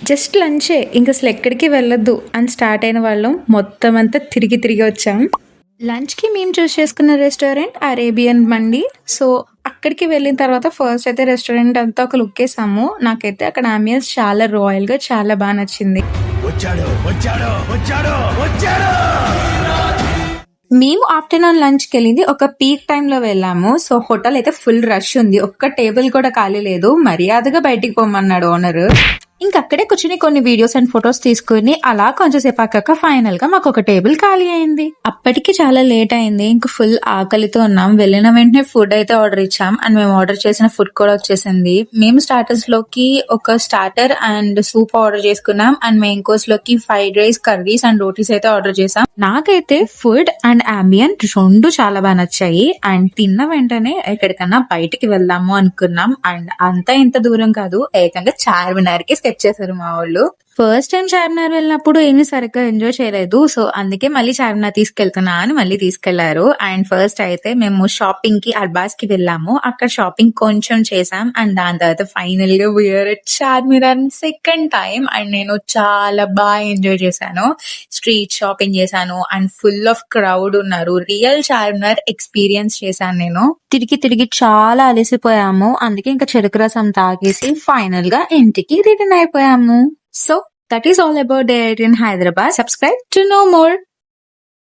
Just లంచే ఇంక అసలు ఎక్కడికి వెళ్ళొద్దు అని స్టార్ట్ అయిన వాళ్ళం మొత్తం అంతా తిరిగి తిరిగి వచ్చాం. లంచ్‌కి మేము చూస్ చేసుకున్న రెస్టారెంట్ అరేబియన్ మండి. సో, అక్కడికి వెళ్ళిన తర్వాత ఫస్ట్ అయితే రెస్టారెంట్ అంతా ఒక లుక్కేసాము. నాకైతే అక్కడ అంబియన్స్ చాలా రాయల్‌గా చాలా నచ్చింది. వచ్చాడు వచ్చాడు వచ్చాడు వచ్చాడు. మేము ఆఫ్టర్‌నూన్ లంచ్‌కెళ్ళింది ఒక పీక్ టైమ్‌లో వెళ్ళాము. సో, హోటల్ అయితే ఫుల్ రష్ ఉంది. ఒక్క టేబుల్ కూడా ఖాళీ లేదు. మర్యాదగా బయటికి పొమ్మన్నాడు ఓనరు. ఇంకక్కడే కూర్చొని కొన్ని వీడియోస్ అండ్ ఫొటోస్ తీసుకొని అలా కొంచెం సేపు అయ్యాక ఫైనల్ గా మాకు ఒక టేబుల్ ఖాళీ అయింది. అప్పటికి చాలా లేట్ అయింది. ఇంక ఫుల్ ఆకలితో ఉన్నాం. వెళ్ళిన వెంటనే ఫుడ్ అయితే ఆర్డర్ ఇచ్చాం అండ్ మేము ఆర్డర్ చేసిన ఫుడ్ కూడా వచ్చేసింది. మేము స్టార్టర్స్ లోకి ఒక స్టార్టర్ అండ్ సూప్ ఆర్డర్ చేసుకున్నాం అండ్ మెయిన్ కోర్స్ లోకి fried rice, curries and rotis అయితే ఆర్డర్ చేసాం. నాకైతే ఫుడ్ అండ్ అంబియన్ రెండు చాలా బాగా నచ్చాయి అండ్ తిన్న వెంటనే ఎక్కడికన్నా బయటికి వెళ్దాము అనుకున్నాం అండ్ అంతా ఇంత దూరం కాదు, ఏకంగా చార్మినార్ కి స్కెచ్ చేశారు మా వాళ్ళు. ఫస్ట్ టైం చార్మినార్ వెళ్ళినప్పుడు ఏమీ సరిగ్గా ఎంజాయ్ చేయలేదు. సో అందుకే మళ్ళీ చార్మినార్ తీసుకెళ్తున్నా అని మళ్ళీ తీసుకెళ్లారు. అండ్ ఫస్ట్ అయితే మేము షాపింగ్ కి అర్బాస్ కి వెళ్ళాము. అక్కడ షాపింగ్ కొంచెం చేసాం అండ్ దాని తర్వాత ఫైనల్ గా we are at Charminar second time and నేను చాలా బాగా ఎంజాయ్ చేశాను. స్ట్రీట్ షాపింగ్ చేశాను అండ్ ఫుల్ ఆఫ్ క్రౌడ్ ఉన్నారు. రియల్ చార్మినార్ ఎక్స్పీరియన్స్ చేశాను నేను. తిరిగి తిరిగి చాలా అలసిపోయాము. అందుకే ఇంకా చెరుకు రసం తాగేసి ఫైనల్ గా ఇంటికి రిటర్న్ అయిపోయాము. So that is all about it in Hyderabad. Subscribe to know more.